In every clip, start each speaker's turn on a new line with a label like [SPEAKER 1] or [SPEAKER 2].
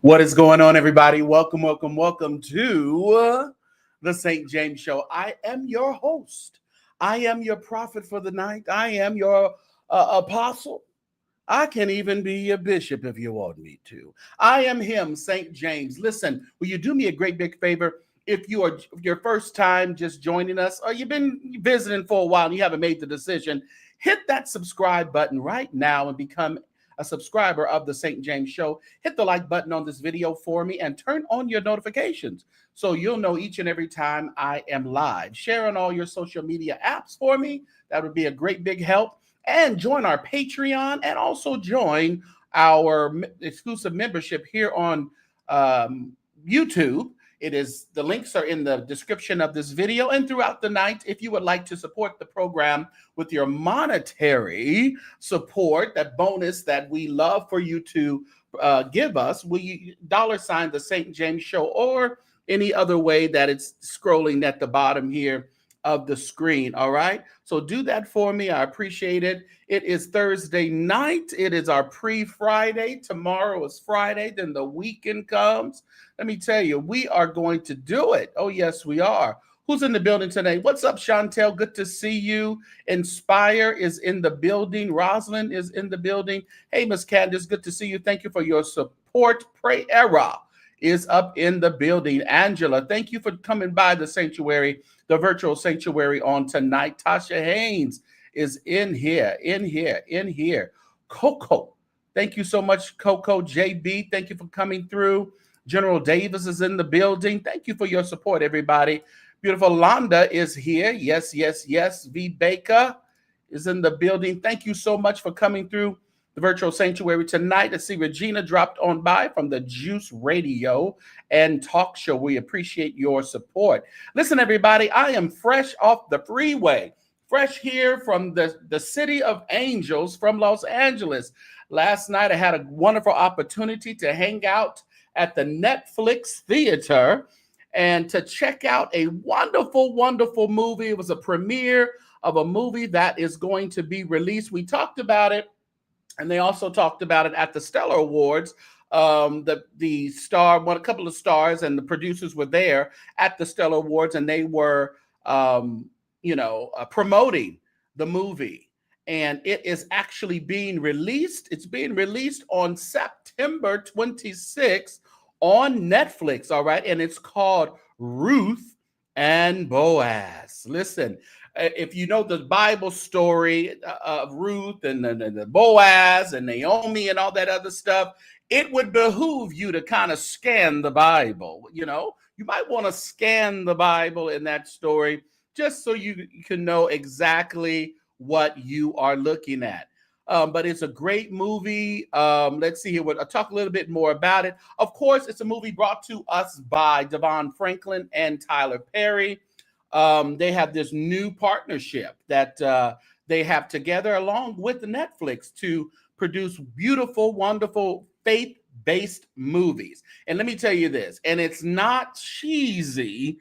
[SPEAKER 1] What is going on, everybody? Welcome, welcome, welcome to the St. James Show. I am your host. I am your prophet for the night. I am your apostle. I can even be a bishop if you want me to. I am him, St. James. Listen, will you do me a great big favor? If you are your first time just joining us, or you've been visiting for a while and you haven't made the decision, hit that subscribe button right now and become a subscriber of the St. James Show. Hit the like button on this video for me and turn on your notifications so you'll know each and every time I am live. Share on all your social media apps for me. That would be a great big help. And join our Patreon and also join our exclusive membership here on YouTube. The links are in the description of this video and throughout the night. If you would like to support the program with your monetary support, that bonus that we love for you to give us, will you $ the St. James Show or any other way that it's scrolling at the bottom here of the screen. All right, so do that for me. I appreciate it. It is Thursday night. It is our pre-Friday. Tomorrow is Friday. Then the weekend comes. Let me tell you, we are going to do it. Oh, yes, we are. Who's in the building today? What's up, Chantel? Good to see you. Inspire is in the building. Rosalind is in the building. Hey, Miss Candace, good to see you. Thank you for your support. Prayera is up in the building. Angela, thank you for coming by the sanctuary, the virtual sanctuary on tonight. Tasha Haynes is in here. Coco, thank you so much, Coco. JB, thank you for coming through. General Davis is in the building. Thank you for your support, everybody. Beautiful Londa is here. Yes. V. Baker is in the building. Thank you so much for coming through the virtual sanctuary tonight. I see Regina dropped on by from the Juice Radio and Talk Show. We appreciate your support. Listen, everybody, I am fresh off the freeway, fresh here from the city of angels from Los Angeles. Last night, I had a wonderful opportunity to hang out at the Netflix theater and to check out a wonderful, wonderful movie. It was a premiere of a movie that is going to be released. We talked about it, and they also talked about it at the Stellar Awards. The star, a couple of stars, and the producers were there at the Stellar Awards, and they were, promoting the movie. And it is actually being released. It's being released on September 26th on Netflix. All right, and it's called Ruth and Boaz. Listen. If you know the Bible story of Ruth and the Boaz and Naomi and all that other stuff, it would behoove you to kind of scan the Bible. You might want to scan the Bible in that story just so you can know exactly what you are looking at. But it's a great movie. Let's see here. I'll talk a little bit more about it. Of course, it's a movie brought to us by Devon Franklin and Tyler Perry. They have this new partnership that they have together along with Netflix to produce beautiful, wonderful, faith-based movies. And let me tell you this, and it's not cheesy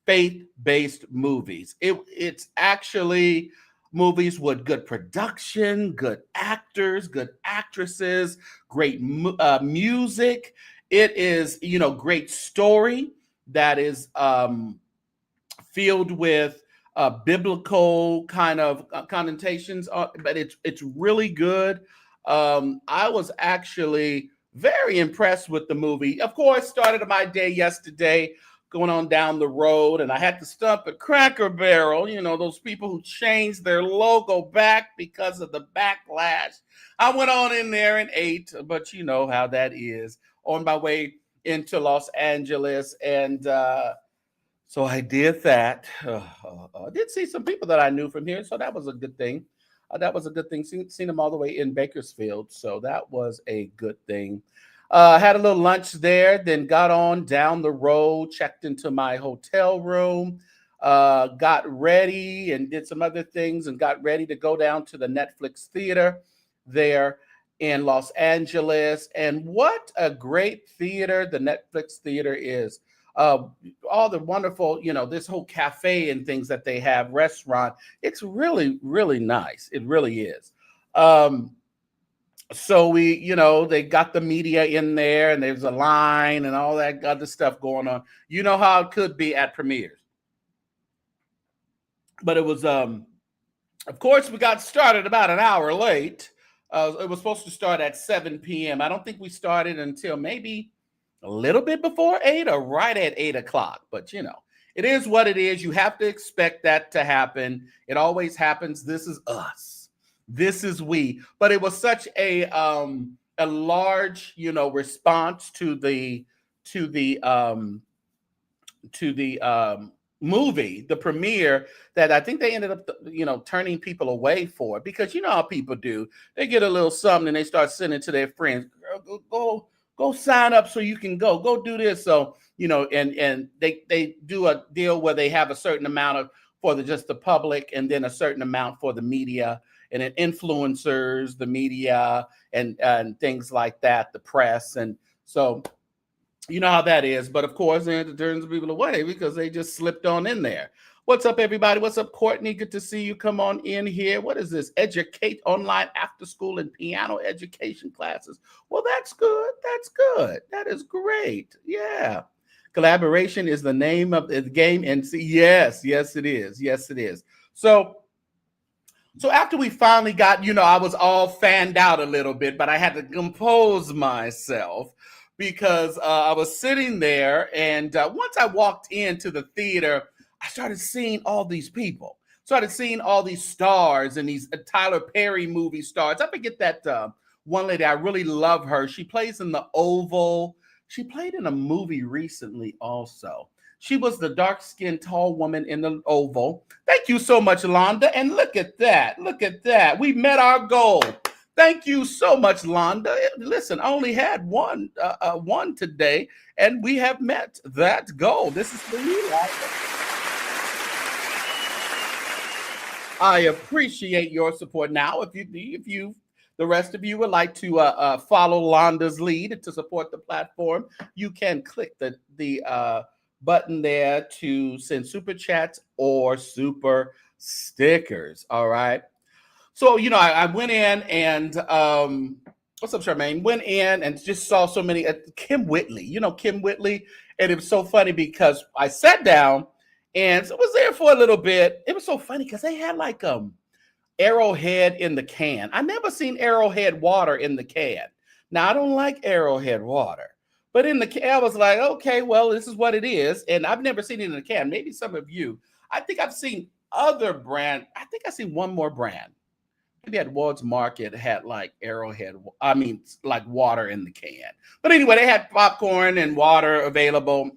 [SPEAKER 1] faith-based movies. It's actually movies with good production, good actors, good actresses, great music. It is, great story that is filled with biblical kind of connotations, but it's really good. I was actually very impressed with the movie. Of course, started my day yesterday going on down the road, and I had to stop at Cracker Barrel. Those people who changed their logo back because of the backlash. I went on in there and ate, but you know how that is, on my way into Los Angeles. And so I did that. I did see some people that I knew from here, so that was a good thing. Seen them all the way in Bakersfield, so that was a good thing. Had a little lunch there, then got on down the road, checked into my hotel room, got ready and did some other things and got ready to go down to the Netflix theater there in Los Angeles. And what a great theater the Netflix theater is. All the wonderful, this whole cafe and things that they have, restaurant. It's really, really nice. It really is. So they got the media in there, and there's a line and all that other stuff going on. You know how it could be at premieres. But it was, of course, we got started about an hour late. It was supposed to start at 7 p.m. I don't think we started until maybe a little bit before 8 or right at 8 o'clock. But it is what it is. You have to expect that to happen. It always happens. This is us. This is we. But it was such a large, response to the movie, the premiere, that I think they ended up, turning people away for it, because you know how people do. They get a little something and they start sending to their friends. Girl, go sign up so you can go do this. So, and they do a deal where they have a certain amount of for just the public, and then a certain amount for the media, and then influencers, the media, and things like that, the press. And so you know how that is. But of course, it turns people away because they just slipped on in there. What's up, everybody? What's up, Courtney? Good to see you. Come on in here. What is this? Educate online after school and piano education classes. Well, that's good. That's good. That is great. Yeah. Collaboration is the name of the game. And yes, it is. Yes, it is. So after we finally got, I was all fanned out a little bit, but I had to compose myself, because I was sitting there, and once I walked into the theater, I started seeing all these people, started seeing all these stars, and these Tyler Perry movie stars. I forget that one lady, I really love her. She plays in The Oval. She played in a movie recently also. She was the dark-skinned, tall woman in The Oval. Thank you so much, Londa. And look at that. Look at that. We met our goal. Thank you so much, Londa. Listen, I only had one today, and we have met that goal. This is for you, Londa. I appreciate your support. Now, if the rest of you would like to follow Londa's lead to support the platform, you can click the button there to send super chats or super stickers. All right. So, I went in and what's up, Charmaine? Went in and just saw so many. Kim Whitley, Kim Whitley. And it was so funny because I sat down and was there for a little bit. It was so funny because they had like Arrowhead in the can. I never seen Arrowhead water in the can. Now, I don't like Arrowhead water, but in the can, I was like, okay, well, this is what it is. And I've never seen it in a can. Maybe some of you. I think I've seen other brand. I think I've seen one more brand. Maybe at Ward's Market had like Arrowhead, like water in the can. But anyway, they had popcorn and water available,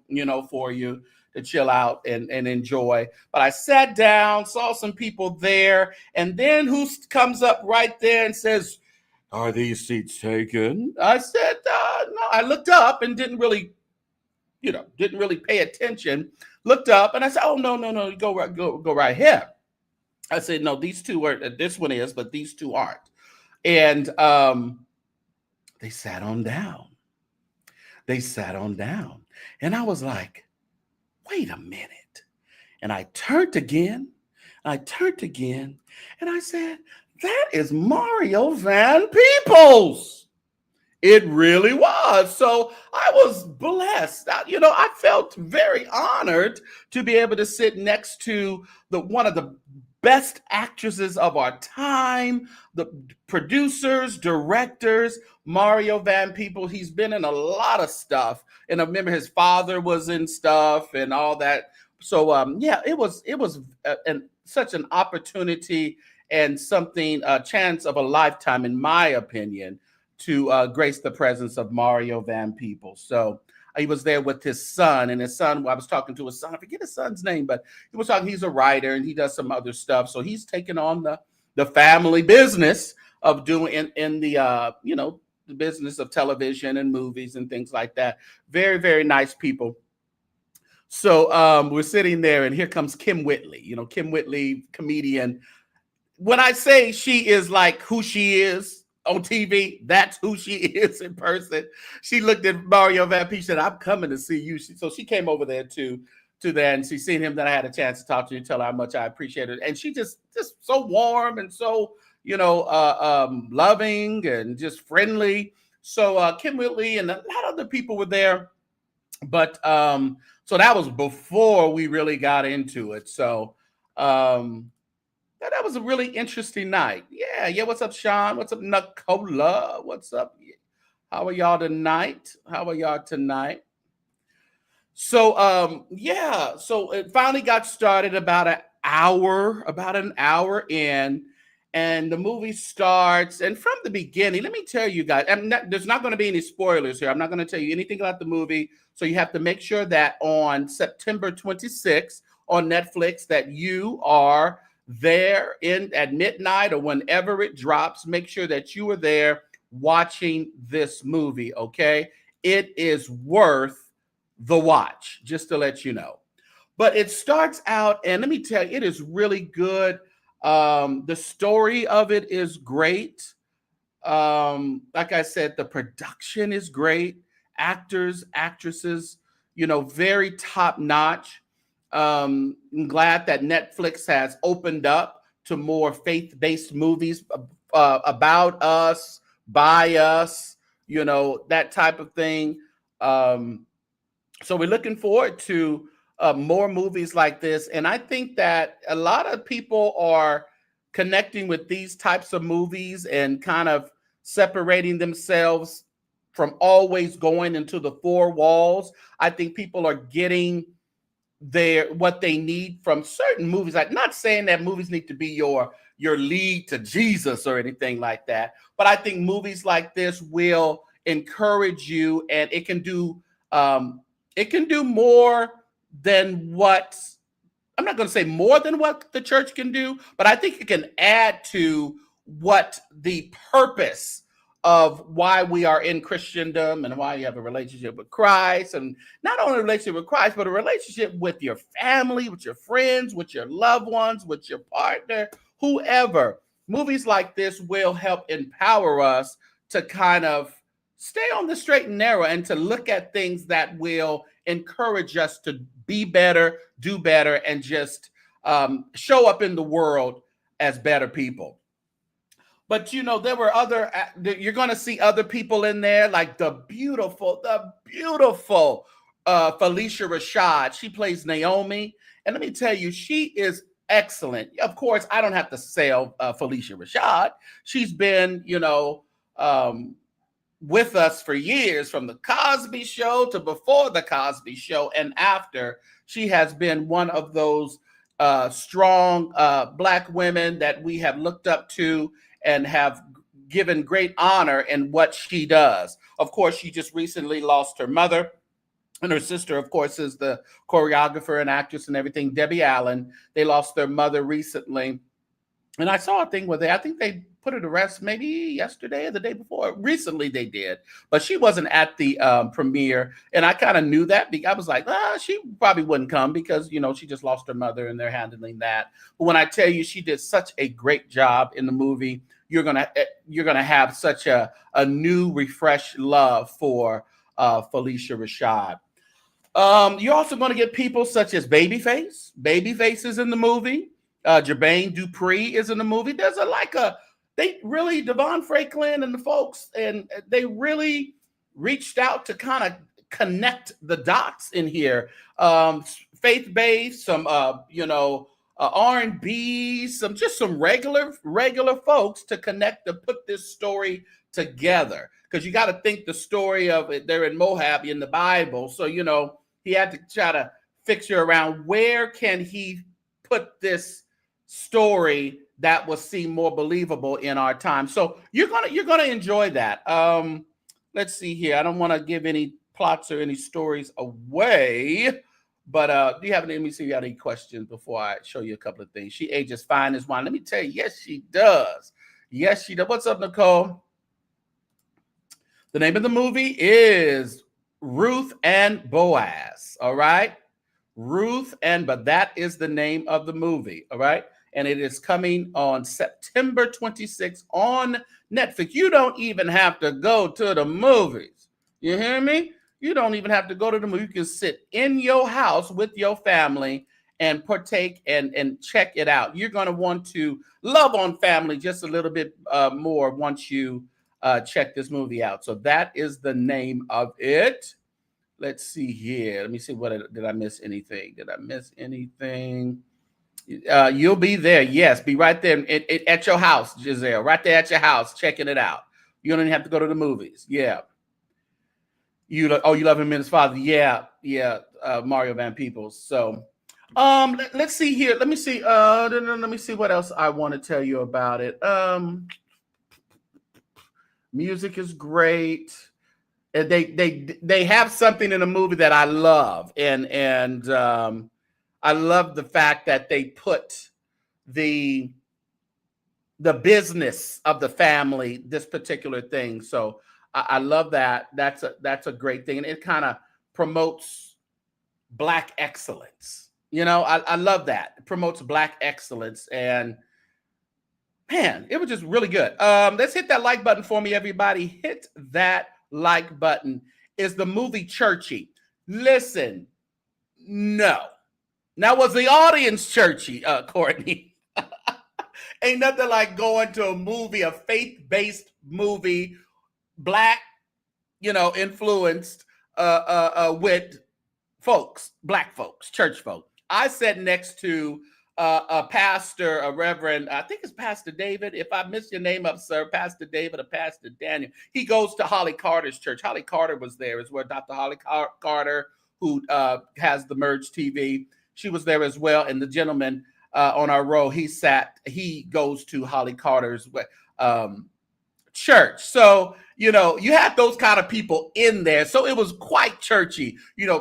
[SPEAKER 1] for you to chill out and enjoy. But I sat down, saw some people there, and then who comes up right there and says, "Are these seats taken?" I said, "No." I looked up and didn't really pay attention. Looked up and I said, "Oh, no, go right here." I said, "No, these two are. This one is, but these two aren't." And they sat on down. They sat on down, and I was like, "Wait a minute!" And I turned again. And I said, "That is Mario Van Peebles." It really was. So I was blessed. I felt very honored to be able to sit next to one of the best actresses of our time, the producers, directors, Mario Van Peebles. He's been in a lot of stuff, and I remember his father was in stuff and all that. So it was such an opportunity and something, a chance of a lifetime, in my opinion, to grace the presence of Mario Van Peebles. So he was there with his son, and his son, I was talking to his son, I forget his son's name, but he's a writer and he does some other stuff. So he's taken on the family business of doing in the, the business of television and movies and things like that. Very, very nice people. So we're sitting there, and here comes Kim Whitley, Kim Whitley, comedian. When I say she is like who she is on TV, that's who she is in person. She looked at Mario Van Peebles, said, "I'm coming to see you." So she came over there to that, and she seen him. Then I had a chance to talk to her, tell her how much I appreciate it. And she just so warm and so, loving and just friendly. So Kim Whitley and a lot of other people were there, but so that was before we really got into it. So that was a really interesting night. Yeah. What's up, Sean? What's up, Nicola? What's up? How are y'all tonight? So it finally got started about an hour in, and the movie starts. And from the beginning, let me tell you guys, there's not going to be any spoilers here. I'm not going to tell you anything about the movie. So you have to make sure that on September 26th on Netflix that you are there at midnight or whenever it drops. Make sure that you are there watching this movie, okay? It is worth the watch, just to let you know. But it starts out, and let me tell you, it is really good. The story of it is great. Like I said, the production is great. Actors, actresses, very top notch. I'm glad that Netflix has opened up to more faith-based movies about us, by us, that type of thing. So we're looking forward to more movies like this. And I think that a lot of people are connecting with these types of movies and kind of separating themselves from always going into the four walls. I think people are getting what they need from certain movies. I'm not saying that movies need to be your lead to Jesus or anything like that, but I think movies like this will encourage you, and it can do more than what, I'm not going to say more than what the church can do, but I think it can add to what the purpose of why we are in Christendom and why you have a relationship with Christ, and not only a relationship with Christ, but a relationship with your family, with your friends, with your loved ones, with your partner, whoever. Movies like this will help empower us to kind of stay on the straight and narrow and to look at things that will encourage us to be better, do better, and just show up in the world as better people. But there were you're going to see other people in there, like the beautiful Felicia Rashad. She plays Naomi. And let me tell you, she is excellent. Of course, I don't have to sell Felicia Rashad. She's been, with us for years, from the Cosby Show to before the Cosby Show and after. She has been one of those strong Black women that we have looked up to and have given great honor in what she does. Of course, she just recently lost her mother, and her sister, of course, is the choreographer and actress and everything, Debbie Allen. They lost their mother recently. And I saw a thing where I think they put her to rest maybe yesterday or the day before. Recently they did, but she wasn't at the premiere. And I kind of knew that, because I was like, she probably wouldn't come because, she just lost her mother and they're handling that. But when I tell you, she did such a great job in the movie, you're going to have such a new, refreshed love for Felicia Rashad. You're also going to get people such as Babyface. Babyface is in the movie. Jermaine Dupri is in the movie. There's Devon Franklin and the folks, and they really reached out to kind of connect the dots in here. Faith-based, some R&B, some regular folks to connect to put this story together. Because you got to think the story of it, they're in Moab in the Bible. So, he had to try to figure around where can he put this story that will seem more believable in our time. So you're gonna enjoy that. Let's see here. I don't want to give any plots or any stories away, but do you have any? Let me see if you have any questions before I show you a couple of things. She ages fine as wine. Let me tell you, yes, she does. Yes, she does. What's up, Nicole? The name of the movie is Ruth and Boaz. All right. But that is the name of the movie. All right. And it is coming on September 26th on Netflix. You don't even have to go to the movies. You hear me? You don't even have to go to the movie. You can sit in your house with your family and partake and check it out. You're going to want to love on family just a little bit more once you check this movie out. So that is the name of it. Let's see here. Let me see. Did I miss anything? Did I miss anything? You'll be there. Yes, be right there at your house, Giselle. Right there at your house, checking it out. You don't even have to go to the movies. Yeah. You love him and his father. Yeah. Mario Van Peebles. So, let's see here. Let me see. Let me see what else I want to tell you about it. Music is great. They have something in the movie that I love, and I love the fact that they put the business of the family, this particular thing. So I love that. That's a great thing, and it kind of promotes Black excellence. I love that. It promotes Black excellence, and man, it was just really good. Let's hit that like button for me, everybody. Hit that like button. Is the movie churchy? Listen, no. Now, was the audience churchy, Courtney? Ain't nothing like going to a movie, a faith-based movie, Black, influenced with folks, Black folks, church folk. I sat next to a pastor, a reverend, I think it's Pastor David. If I missed your name up, sir, Pastor David or Pastor Daniel. He goes to Holly Carter's church. Holly Carter was there as well. Dr. Holly Carter, who has the Merge TV. She was there as well. And the gentleman on our row, he goes to Holly Carter's church. So, you have those kind of people in there. So it was quite churchy,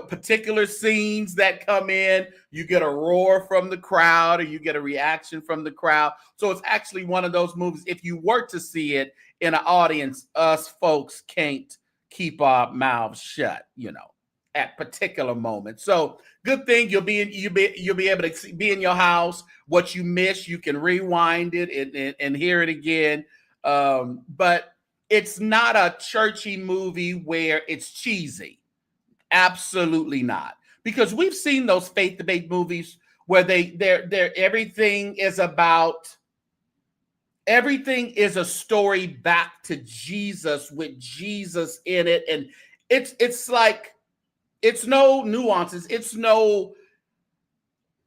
[SPEAKER 1] particular scenes that come in, you get a roar from the crowd or you get a reaction from the crowd. So it's actually one of those movies. If you were to see it in an audience, us folks can't keep our mouths shut, at particular moments. So good thing you'll be able to be in your house. What you miss, you can rewind it and hear it again. But it's not a churchy movie where it's cheesy. Absolutely not. Because we've seen those faith debate movies where everything is a story back to Jesus with Jesus in it. And it's like, it's no nuances. It's no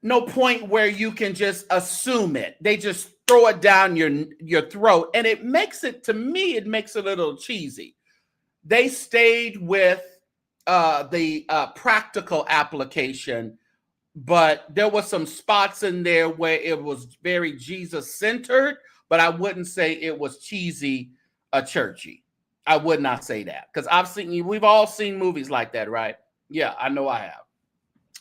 [SPEAKER 1] point where you can just assume it. They just throw it down your throat. And it makes it a little cheesy. They stayed with the practical application, but there was some spots in there where it was very Jesus-centered, but I wouldn't say it was cheesy, churchy. I would not say that, because we've all seen movies like that, right? Yeah, I know I have.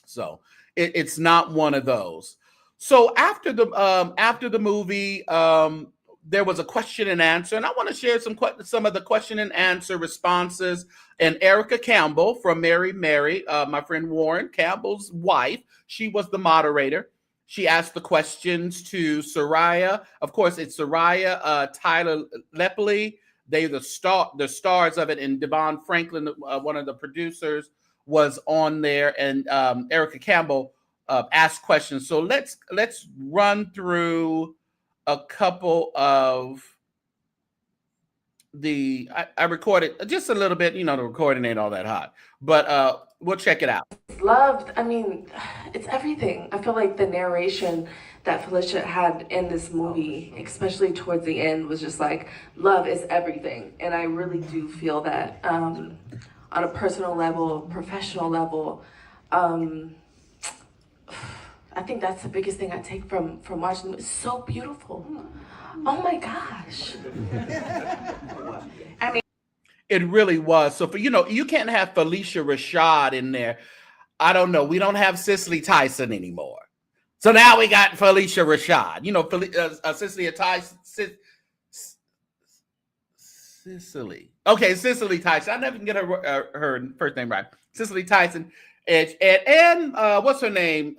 [SPEAKER 1] So it's not one of those. So after the movie, there was a question and answer, and I want to share some of the question and answer responses. And Erica Campbell from Mary, my friend Warren Campbell's wife, she was the moderator. She asked the questions to Serayah. Of course, it's Serayah, Tyler Lepley. They're the stars of it, and Devon Franklin, one of the producers, was on there, and Erica Campbell asked questions. So let's run through a couple of I recorded just a little bit. The recording ain't all that hot, but we'll check it out.
[SPEAKER 2] Loved. I mean, it's everything. I feel like the narration that Felicia had in this movie, especially towards the end, was just like, love is everything. And I really do feel that on a personal level, professional level. I think that's the biggest thing I take from watching it. It's so beautiful. Oh my gosh. I mean,
[SPEAKER 1] it really was. So you can't have Felicia Rashad in there. I don't know. We don't have Cicely Tyson anymore. So now we got Felicia Rashad. Cicely Tyson. Cicely. Okay, Cicely Tyson. I never can get her first name right. Cicely Tyson. And what's her name?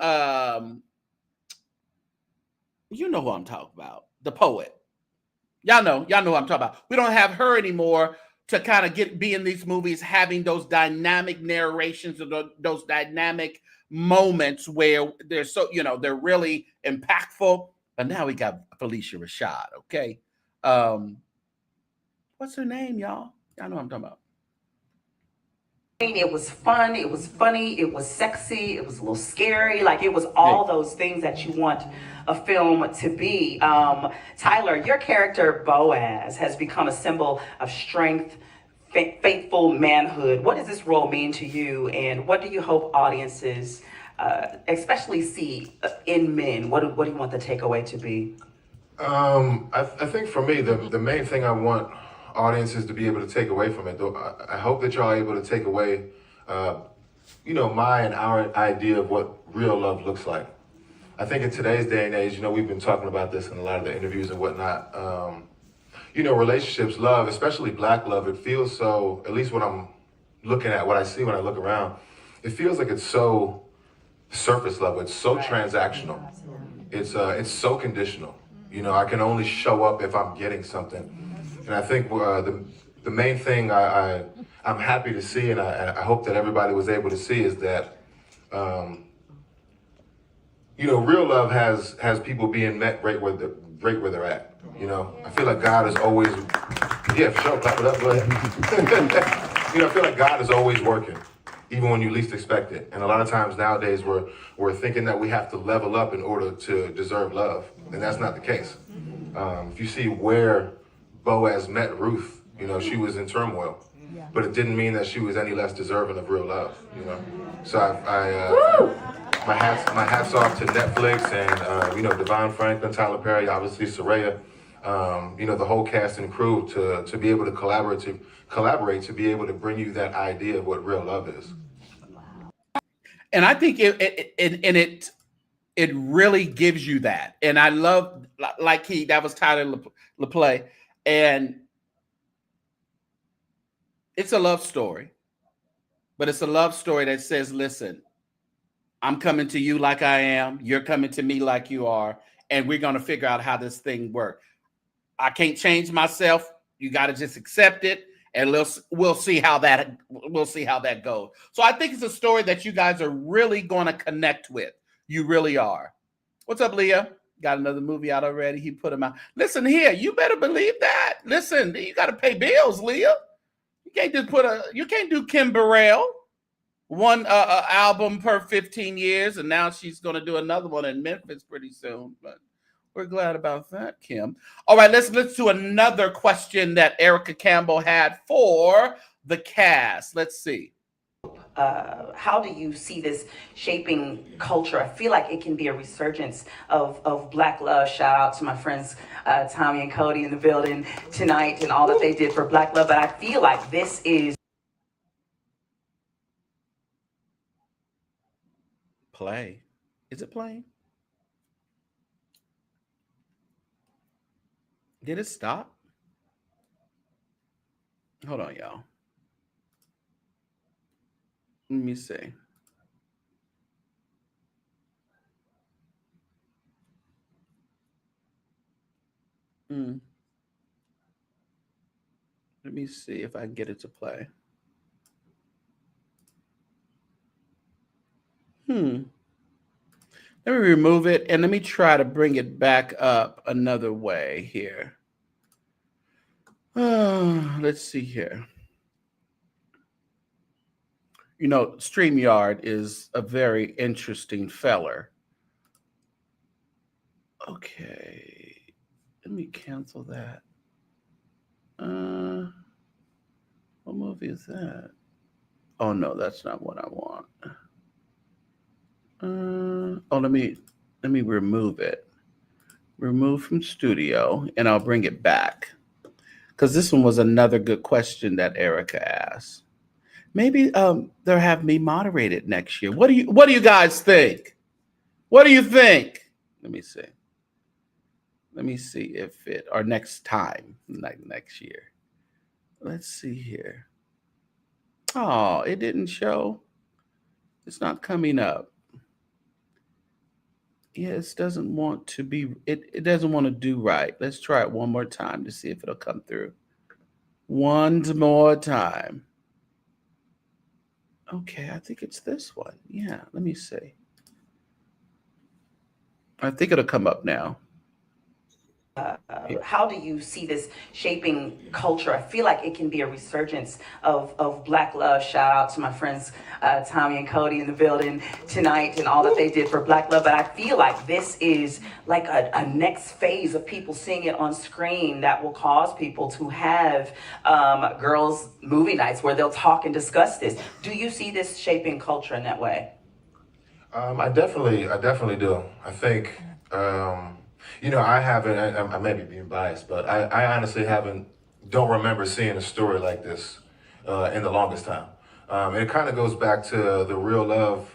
[SPEAKER 1] You know who I'm talking about. The poet. Y'all know who I'm talking about. We don't have her anymore to kind of be in these movies, having those dynamic narrations or those dynamic moments where they're so, they're really impactful. But now we got Felicia Rashad. Okay. What's her name, y'all? Y'all know what I'm talking about.
[SPEAKER 3] It was fun, it was funny, it was sexy, it was a little scary. Like, it was all those things that you want a film to be. Tyler, your character Boaz has become a symbol of strength, faithful manhood. What does this role mean to you, and what do you hope audiences especially see in men? What do you want the takeaway to be?
[SPEAKER 4] I think for me, the main thing I want audiences to be able to take away from it, though, I hope that y'all are able to take away, my and our idea of what real love looks like. I think in today's day and age, we've been talking about this in a lot of the interviews and whatnot. Relationships, love, especially Black love, it feels so, at least what I'm looking at, what I see when I look around, it feels like it's so surface level. It's so transactional. It's so conditional. I can only show up if I'm getting something. And I think the main thing I'm happy to see, and I hope that everybody was able to see, is that real love has people being met right where they're at. I feel like God is always, yeah, for sure, clap it up, go ahead. I feel like God is always working, even when you least expect it. And a lot of times nowadays we're thinking that we have to level up in order to deserve love, and that's not the case. If you see where Boaz met Ruth, she was in turmoil, but it didn't mean that she was any less deserving of real love. So my hats off to Netflix and Devon Franklin, Tyler Perry, obviously Serayah, the whole cast and crew to be able to collaborate to be able to bring you that idea of what real love is.
[SPEAKER 1] And I think it really gives you that. And I love, that was Tyler LaPlay, and it's a love story, but it's a love story that says, listen, I'm coming to you like I am, you're coming to me like you are, and we're going to figure out how this thing works. I can't change myself. You got to just accept it, and we'll see how that goes. So I think it's a story that you guys are really going to connect with. You really are. What's up, Leah? Got another movie out already. He put them out. Listen here, you better believe that. Listen, you got to pay bills, Leah. You can't just you can't do Kim Burrell, one album per 15 years, and now she's going to do another one in Memphis pretty soon. But we're glad about that, Kim. All right, let's to another question that Erica Campbell had for the cast. Let's see.
[SPEAKER 3] How do you see this shaping culture? I feel like it can be a resurgence of Black love. Shout out to my friends Tommy and Cody in the building tonight and all that they did for Black love. But I feel like this is
[SPEAKER 1] play. Is it playing? Did it stop? Hold on, y'all. Let me see. Let me see if I can get it to play. Let me remove it and let me try to bring it back up another way here. Let's see here. StreamYard is a very interesting feller. Okay. Let me cancel that. What movie is that? Oh no, that's not what I want. Let me remove it. Remove from studio, and I'll bring it back. Because this one was another good question that Erica asked. Maybe they'll have me moderated next year. What do you guys think? What do you think? Let me see. Let me see if or next time, like next year. Let's see here. Oh, it didn't show. It's not coming up. Yeah, it doesn't want to be, it doesn't want to do right. Let's try it one more time to see if it'll come through. One more time. Okay, I think it's this one. Yeah, let me see. I think it'll come up now. Here.
[SPEAKER 3] How do you see this shaping culture? I feel like it can be a resurgence of Black love. Shout out to my friends Tommy and Cody in the building tonight and all that they did for Black love. But I feel like this is like a next phase of people seeing it on screen that will cause people to have girls' movie nights where they'll talk and discuss this. Do you see this shaping culture in that way?
[SPEAKER 4] I definitely do. I think, I haven't, I may be being biased, but I honestly don't remember seeing a story like this in the longest time. And it kind of goes back to the real love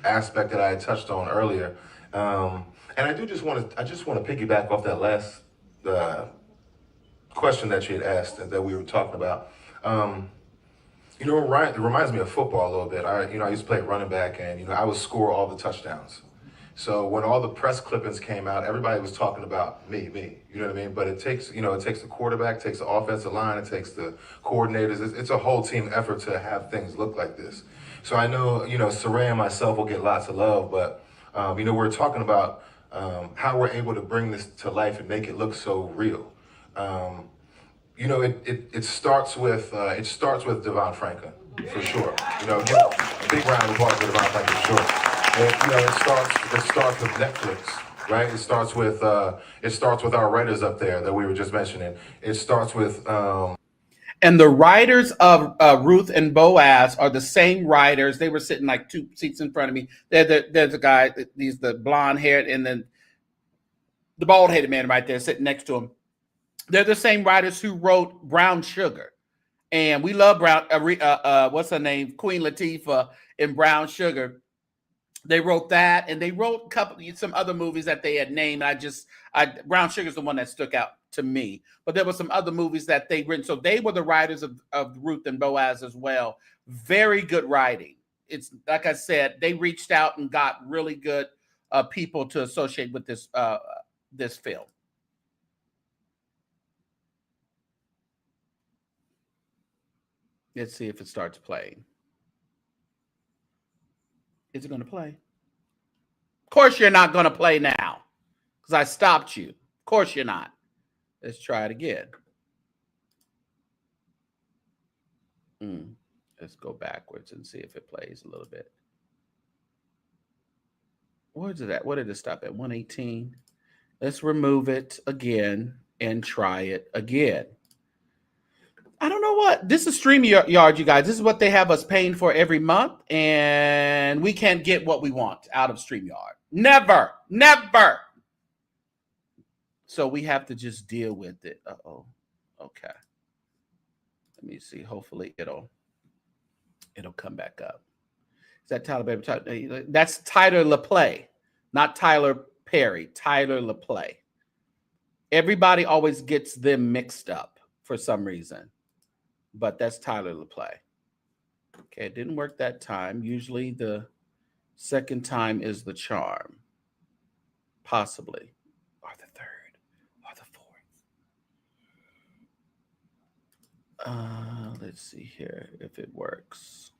[SPEAKER 4] aspect that I had touched on earlier. And I just want to piggyback off that last question that you had asked and that we were talking about. It reminds me of football a little bit. I used to play running back, and I would score all the touchdowns. So when all the press clippings came out, everybody was talking about me. You know what I mean? But it takes the quarterback, it takes the offensive line, it takes the coordinators. It's a whole team effort to have things look like this. So I know, Serayah and myself will get lots of love, but we're talking about how we're able to bring this to life and make it look so real. It starts with Devon Franklin, for sure. Big round of applause for Devon Franklin, for sure. And, it starts with Netflix, right? It starts with our writers up there that we were just mentioning. It starts with
[SPEAKER 1] And the writers of Ruth and Boaz are the same writers. They were sitting like 2 seats in front of me. There's a guy, he's the blonde haired, and then the bald headed man right there sitting next to him. They're the same writers who wrote Brown Sugar. And we love what's her name? Queen Latifah in Brown Sugar. They wrote that, and they wrote some other movies that they had named. Brown Sugar is the one that stuck out to me. But there were some other movies that they'd written. So they were the writers of Ruth and Boaz as well. Very good writing. It's like I said, they reached out and got really good people to associate with this film. Let's see if it starts playing. Is it going to play? Of course you're not going to play now because I stopped you. Of course you're not. Let's try it again. Let's go backwards and see if it plays a little bit. Where's it at? What did it stop at? 118. Let's remove it again and try it again. I don't know what. This is StreamYard, you guys. This is what they have us paying for every month, and we can't get what we want out of StreamYard. Never. So we have to just deal with it. Uh-oh. Okay. Let me see. Hopefully it'll come back up. Is that Tyler Baby? That's Tyler LaPlay, not Tyler Perry. Tyler LaPlay. Everybody always gets them mixed up for some reason. But that's Tyler LaPlay. Okay, it didn't work that time. Usually the second time is the charm. Possibly. Or the third. Or the fourth. Let's see here if it works.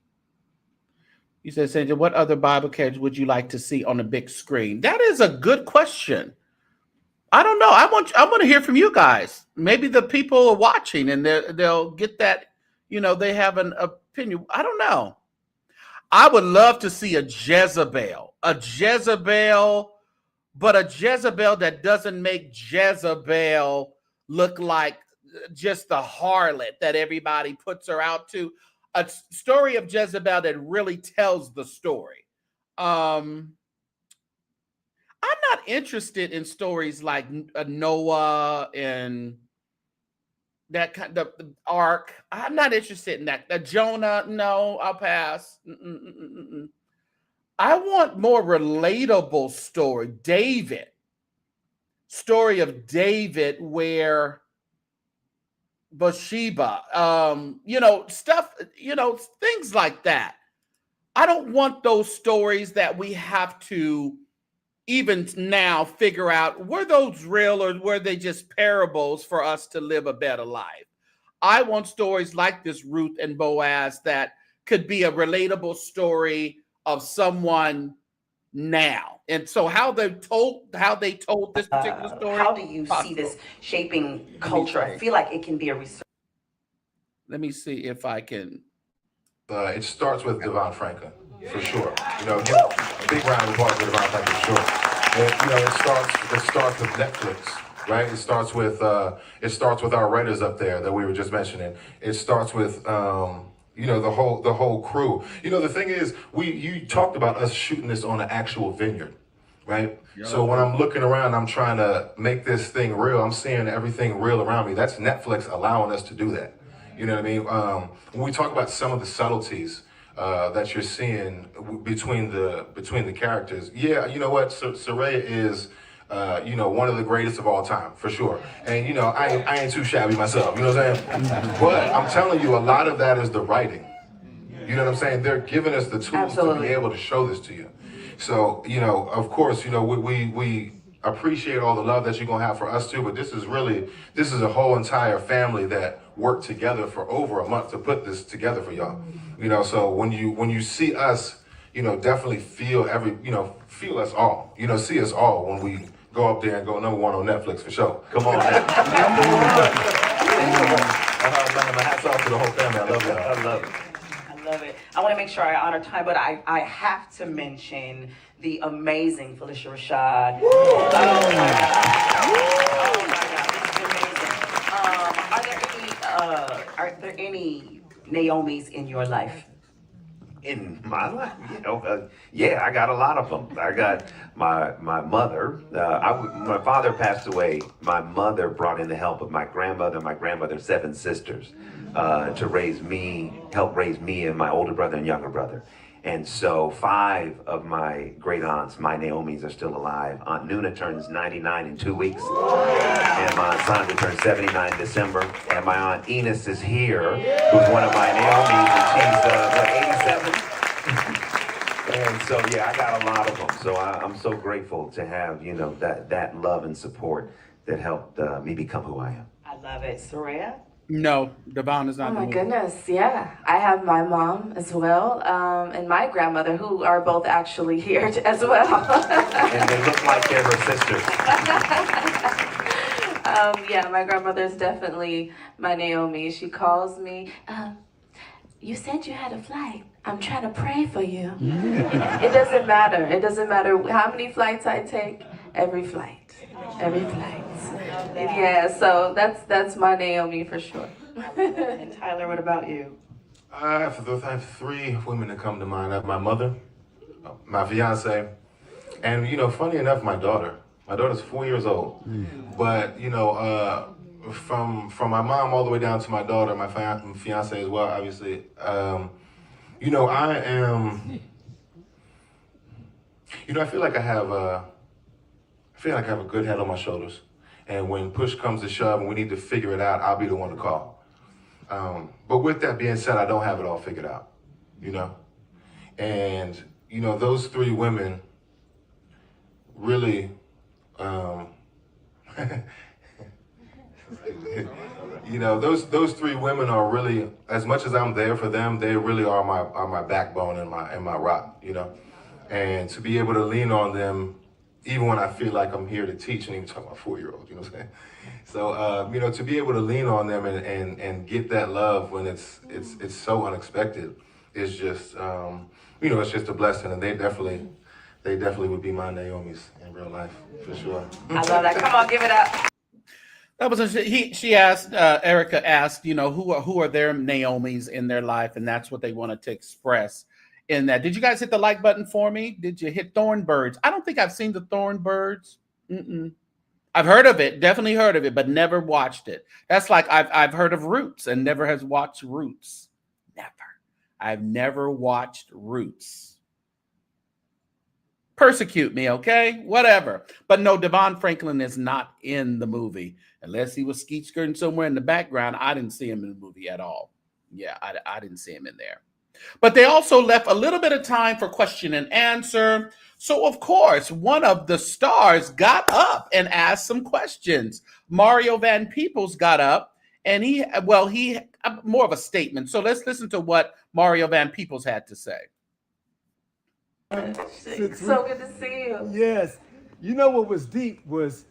[SPEAKER 1] You said, Sandra, what other Bible characters would you like to see on the big screen? That is a good question. I don't know. I want to hear from you guys. Maybe the people are watching and they'll get that, they have an opinion. I don't know. I would love to see a Jezebel, but a Jezebel that doesn't make Jezebel look like just the harlot that everybody puts her out to. A story of Jezebel that really tells the story. I'm not interested in stories like Noah and that kind of the ark. I'm not interested in that. Jonah, no, I'll pass. I want more relatable story. Story of David where Bathsheba, stuff, things like that. I don't want those stories that we have to even now figure out, were those real or were they just parables for us to live a better life? I want stories like this Ruth and Boaz that could be a relatable story of someone now. And so how they told this particular story.
[SPEAKER 3] How do you see this shaping culture? I feel like it can be a research.
[SPEAKER 1] Let me see if I can.
[SPEAKER 4] It starts with Devon Franklin, for sure. You know, give a big round of applause for Devon Franklin, for sure. And, you know, it starts with Netflix, right? It starts with our writers up there that we were just mentioning. It starts with you know, the whole crew. You know, the thing is, you talked about us shooting this on an actual vineyard, right? Yeah. So when I'm looking around, I'm trying to make this thing real. I'm seeing everything real around me. That's Netflix allowing us to do that. You know what I mean? When we talk about some of the subtleties that you're seeing between the characters, yeah, you know what? Serayah is, you know, one of the greatest of all time, for sure. And, you know, I ain't too shabby myself, you know what I'm saying? But I'm telling you, a lot of that is the writing. You know what I'm saying? They're giving us the tools to be able to show this to you. So, you know, of course, you know, we appreciate all the love that you're going to have for us too, but this is a whole entire family that worked together for over a month to put this together for y'all. You know, so when you see us, you know, definitely feel us all. You know, see us all when we go up there and go #1 on Netflix for sure. Come on, man. My hats off to the whole family. I love y'all.
[SPEAKER 3] I love it. I love it. I want to make sure I honor time, but I have to mention the amazing Felicia Rashad. Oh my God, this is amazing. Are there any Naomis in your life?
[SPEAKER 5] In my life, you know, yeah, I got a lot of them. I got my mother. My father passed away. My mother brought in the help of my grandmother's 7 sisters, to help raise me and my older brother and younger brother. And so 5 of my great aunts, my Naomis, are still alive. Aunt Nuna turns 99 in 2 weeks. And my Aunt Sandra turns 79 in December. And my Aunt Enos is here, who's one of my Naomis, and she's 87. And so, yeah, I got a lot of them. So I'm so grateful to have, you know, that love and support that helped me become who I am.
[SPEAKER 3] I love it. Soraya?
[SPEAKER 1] No, Devon is not.
[SPEAKER 2] Oh my goodness, yeah. I have my mom as well, and my grandmother, who are both actually here as well.
[SPEAKER 5] And they look like they're her sisters.
[SPEAKER 2] Yeah, my grandmother is definitely my Naomi. She calls me, you said you had a flight. I'm trying to pray for you. It doesn't matter. It doesn't matter how many flights I take. Every flight. Yeah, so that's my Naomi for sure.
[SPEAKER 3] And Tyler, what about you?
[SPEAKER 4] I have 3 women that come to mind. I have my mother, my fiance, and, you know, funny enough, my daughter. My daughter's 4 years old. But, you know, from my mom all the way down to my daughter, my fiance as well, obviously. You know, I feel like I have a good head on my shoulders. And when push comes to shove and we need to figure it out, I'll be the one to call. But with that being said, I don't have it all figured out, you know? And, you know, those 3 women really, you know, those 3 women are really, as much as I'm there for them, they really are my backbone and my rock, you know? And to be able to lean on them, even when I feel like I'm here to teach, and even talk about 4-year-olds, you know what I'm saying? So, you know, to be able to lean on them and get that love when it's so unexpected is just, you know, it's just a blessing. And they definitely would be my Naomis in real life, for sure.
[SPEAKER 3] I love that. Come on, give it up.
[SPEAKER 1] That was she asked, Erica asked, you know, who are their Naomis in their life, and that's what they wanted to express in that. Did you guys hit the like button for me? Did you hit Thornbirds? I don't think I've seen the Thornbirds. I've heard of it, definitely heard of it, but never watched it. That's like I've heard of Roots and never has watched Roots. Never. I've never watched Roots. Persecute me, okay? Whatever. But no, Devon Franklin is not in the movie. Unless he was skeet skirting somewhere in the background, I didn't see him in the movie at all. Yeah, I didn't see him in there. But they also left a little bit of time for question and answer. So, of course, one of the stars got up and asked some questions. Mario Van Peebles got up And he more of a statement. So let's listen to what Mario Van Peebles had to say.
[SPEAKER 2] So good to see you.
[SPEAKER 6] Yes. You know what was deep was,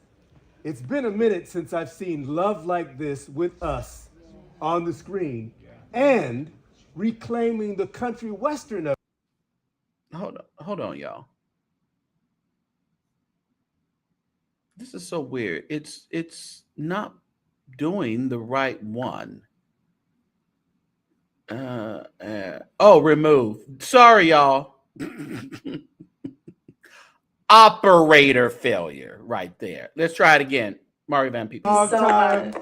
[SPEAKER 6] it's been a minute since I've seen love like this with us on the screen and reclaiming the country western of.
[SPEAKER 1] Hold on, y'all. This is so weird. It's not doing the right one. Remove. Sorry, y'all. Operator failure right there. Let's try it again. Mario Van Peebles.
[SPEAKER 2] So much.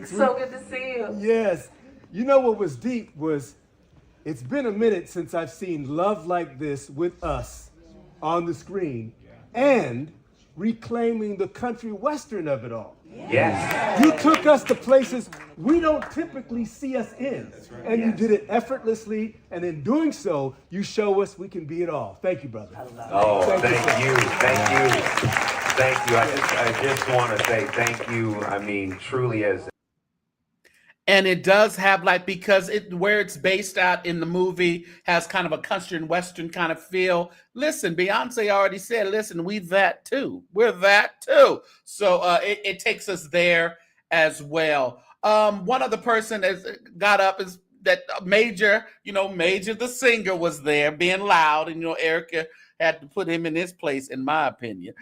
[SPEAKER 2] So good to see you.
[SPEAKER 6] Yes. You know what was deep was, it's been a minute since I've seen love like this with us on the screen and reclaiming the country western of it all.
[SPEAKER 5] Yes.
[SPEAKER 6] You took us to places we don't typically see us in. And you did it effortlessly. And in doing so, you show us we can be it all. Thank you, brother.
[SPEAKER 5] Oh, thank you. Thank you. I just want to say thank you. I mean, truly, as.
[SPEAKER 1] And it does have, like, because where it's based out in the movie has kind of a country and western kind of feel. Listen, Beyonce already said, listen, we're that too. So it takes us there as well. One other person that got up is that Major the singer was there being loud, and Erica had to put him in his place, in my opinion.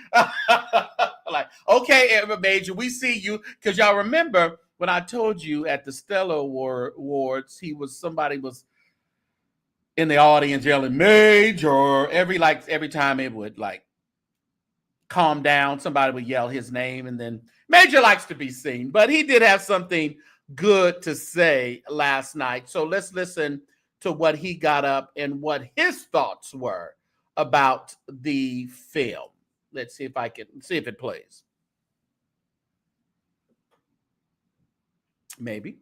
[SPEAKER 1] Like, okay, Major, we see you, because y'all remember when I told you at the Stella Awards, somebody was in the audience yelling Major every time it would like calm down, somebody would yell his name, and then Major likes to be seen, but he did have something good to say last night. So let's listen to what he got up and what his thoughts were about the film. Let's see if it plays. Maybe.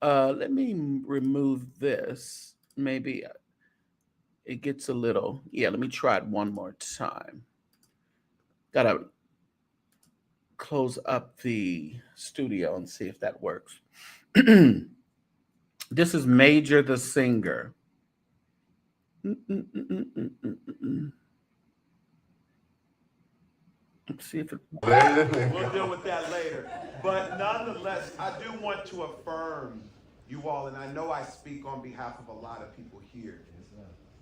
[SPEAKER 1] Let me remove this. Maybe it gets a little. Yeah, let me try it one more time. Gotta close up the studio and see if that works. This is Major the singer. Let's see if it.
[SPEAKER 7] We'll deal with that later. But nonetheless, I do want to affirm you all, and I know I speak on behalf of a lot of people here.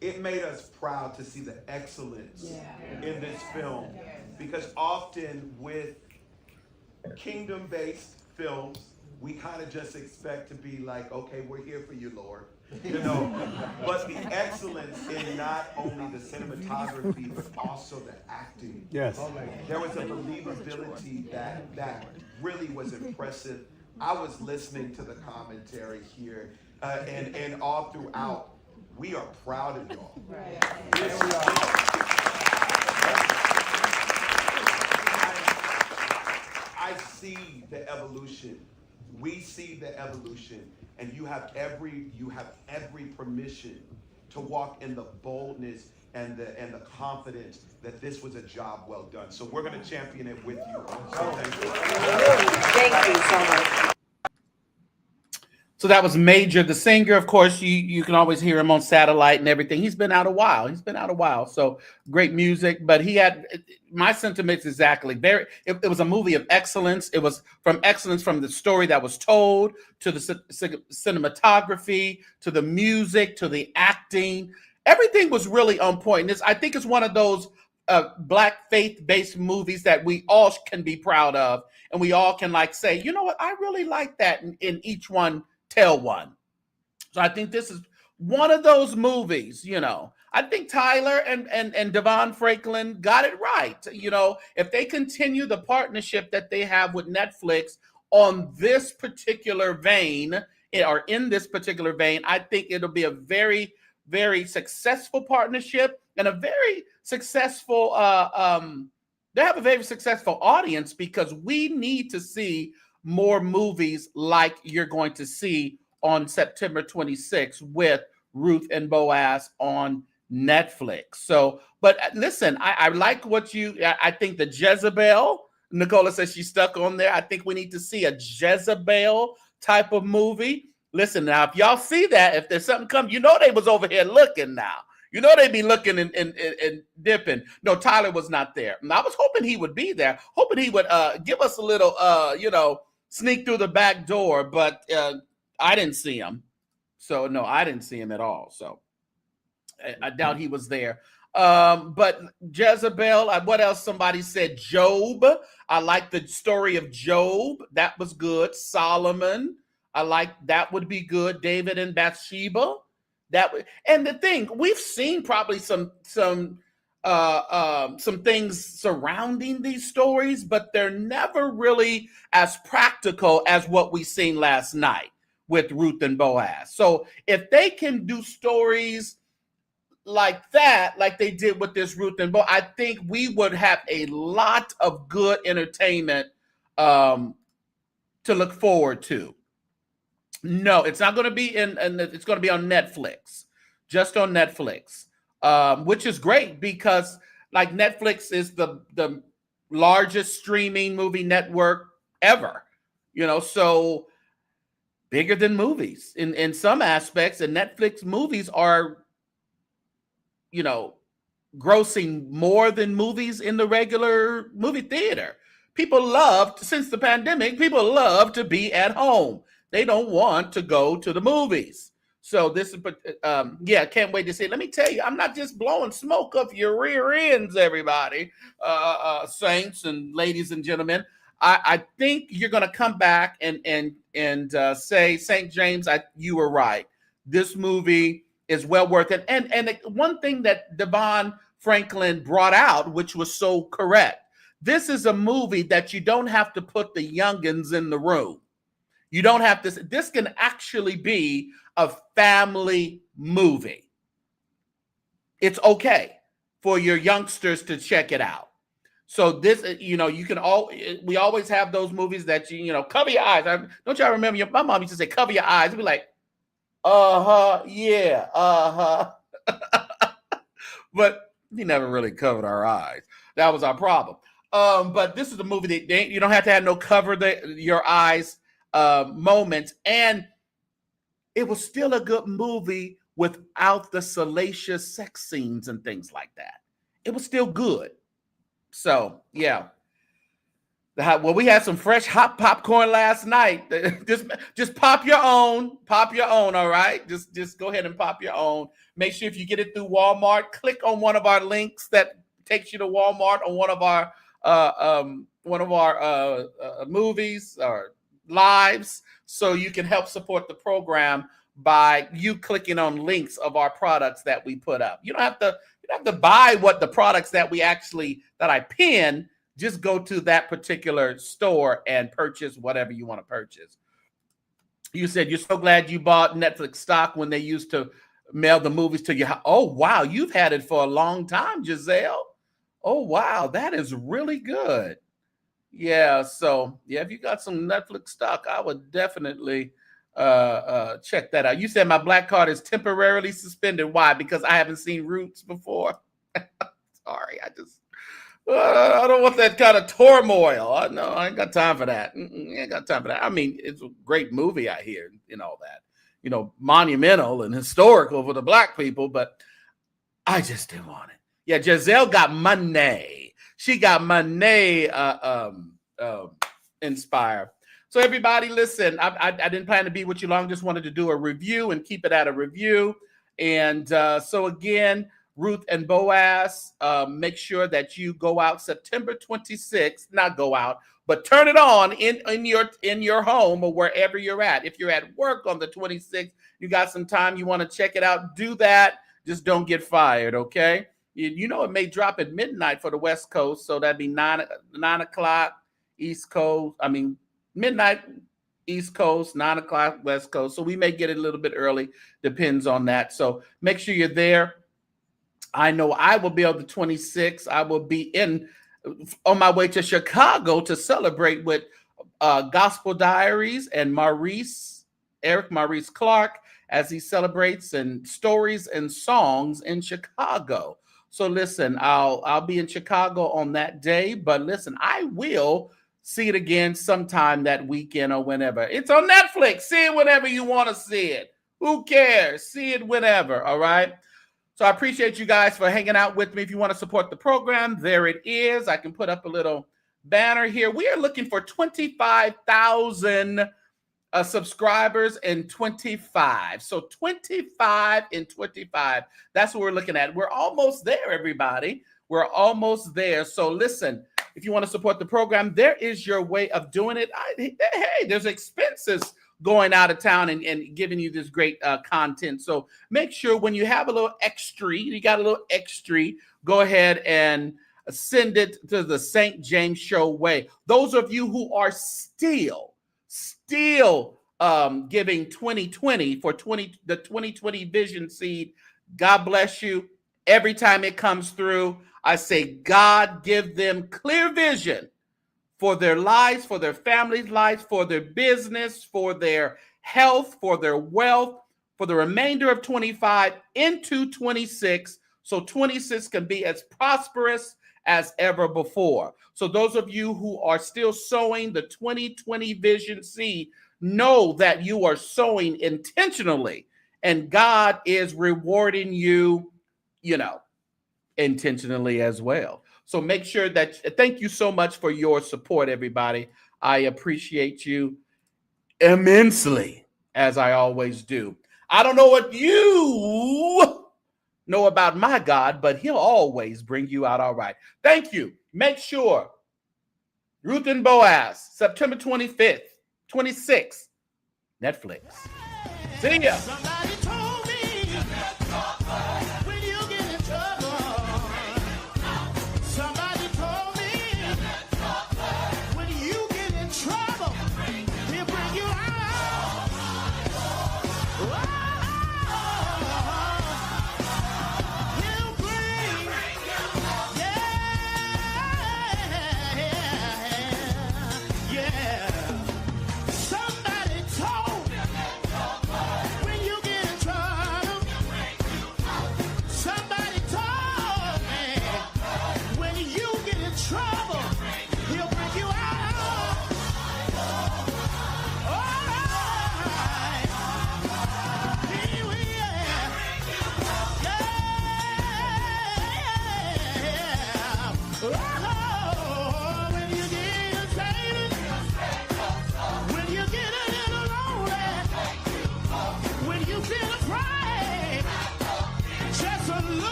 [SPEAKER 7] It made us proud to see the excellence in this film, because often with kingdom-based films, we kind of just expect to be like, okay, we're here for you, Lord. But the excellence in not only the cinematography, but also the acting.
[SPEAKER 6] Yes.
[SPEAKER 7] There was a believability that really was impressive. I was listening to the commentary here, and all throughout, we are proud of y'all. I see the evolution. We see the evolution, and you have every permission to walk in the boldness and the confidence that this was a job well done. So we're going to champion it with you. So thank you.
[SPEAKER 3] Thank you so much.
[SPEAKER 1] So that was Major the singer. Of course, you can always hear him on satellite and everything. He's been out a while. So great music. But he had my sentiments exactly. It was a movie of excellence. It was from excellence from the story that was told to the cinematography, to the music, to the acting. Everything was really on point. I think it's one of those Black faith-based movies that we all can be proud of, and we all can say, you know what, I really like that in each one. Tell one. So I think this is one of those movies, I think Tyler and Devon Franklin got it right. If they continue the partnership that they have with Netflix on this particular vein, or in this particular vein, I think it'll be a very, very successful partnership and a very successful, they have a very successful audience, because we need to see more movies like you're going to see on September 26th with Ruth and Boaz on Netflix. So, but listen, I like what I think the Jezebel Nicola says she's stuck on there. I think we need to see a Jezebel type of movie. Listen, now, if y'all see that, if there's something come, you know they was over here looking now. You know they be looking and dipping. No, Tyler was not there. And I was hoping he would be there, hoping he would give us a little, sneak through the back door, but I didn't see him. So, no, I didn't see him at all. So I doubt he was there. But Jezebel, what else? Somebody said Job. I like the story of Job. That was good. Solomon. I like that would be good. David and Bathsheba. And the thing, we've seen probably some things surrounding these stories, but they're never really as practical as what we seen last night with Ruth and Boaz. So if they can do stories like that, like they did with this Ruth and Boaz, I think we would have a lot of good entertainment to look forward to. No, it's not going to be it's going to be on Netflix, just on Netflix, which is great because like Netflix is the largest streaming movie network ever, so bigger than movies in some aspects, and Netflix movies are, grossing more than movies in the regular movie theater. Since the pandemic, people love to be at home. They don't want to go to the movies. So this is, can't wait to see. Let me tell you, I'm not just blowing smoke up your rear ends, everybody, saints and ladies and gentlemen. I think you're going to come back and say, St. James, you were right. This movie is well worth it. And one thing that Devon Franklin brought out, which was so correct, this is a movie that you don't have to put the youngins in the room. You don't have to. This can actually be a family movie. It's okay for your youngsters to check it out. So this, you can we always have those movies that cover your eyes. Don't y'all remember? My mom used to say, "Cover your eyes." It'd be like, yeah, but we never really covered our eyes. That was our problem. But this is a movie that you don't have to have no cover your eyes moments, and it was still a good movie without the salacious sex scenes and things like that. It was still good. So yeah. We had some fresh hot popcorn last night. Just pop your own. All right. Just go ahead and pop your own. Make sure if you get it through Walmart, click on one of our links that takes you to Walmart on one of our movies or lives, so you can help support the program by you clicking on links of our products that we put up. You don't have to buy what the products that I pin. Just go to that particular store and purchase whatever you want to purchase. You said you're so glad you bought Netflix stock when they used to mail the movies to you. Oh, wow. You've had it for a long time, Giselle. Oh, wow. That is really good. Yeah. So, yeah, if you got some Netflix stock, I would definitely check that out. You said my black card is temporarily suspended. Why? Because I haven't seen Roots before. Sorry. I don't want that kind of turmoil. No, I ain't got time for that. I ain't got time for that. I mean, it's a great movie, I hear, and all that. Monumental and historical for the black people, but I just didn't want it. Yeah, Giselle got money. She got money inspired. So everybody, listen, I didn't plan to be with you long. Just wanted to do a review and keep it at a review. And so again, Ruth and Boaz, make sure that you go out September 26th, not go out, but turn it on in your home or wherever you're at. If you're at work on the 26th, you got some time, you want to check it out, do that. Just don't get fired, okay? It may drop at midnight for the West Coast, so that'd be 9 o'clock East Coast. I mean, midnight East Coast, 9 o'clock West Coast. So we may get it a little bit early, depends on that. So make sure you're there. I know I will be on the 26th. I will be on my way to Chicago to celebrate with Gospel Diaries and Eric Maurice Clark, as he celebrates and stories and songs in Chicago. So listen, I'll be in Chicago on that day, but listen, I will see it again sometime that weekend or whenever. It's on Netflix. See it whenever you want to see it. Who cares? See it whenever, all right? So I appreciate you guys for hanging out with me. If you want to support the program, there it is. I can put up a little banner here. We are looking for 25,000 subscribers in 25. So 25 in 25. That's what we're looking at. We're almost there, everybody. We're almost there. So listen, if you want to support the program, there is your way of doing it. Hey, there's expenses going out of town and giving you this great content. So make sure when you have a little extra, you got a little extra, go ahead and send it to the St. James Show way. Those of you who are still giving 2020 for the 2020 vision seed, God bless you. Every time it comes through, I say, God, give them clear vision for their lives, for their families' lives, for their business, for their health, for their wealth, for the remainder of 25 into 26, so 26 can be as prosperous as ever before. So those of you who are still sowing the 2020 vision seed, know that you are sowing intentionally, and God is rewarding you, intentionally as well. So make sure that, thank you so much for your support, everybody. I appreciate you immensely, as I always do. I don't know what you know about my God, but he'll always bring you out all right. Thank you. Make sure Ruth and Boaz, September 25th, 26th, Netflix. See ya.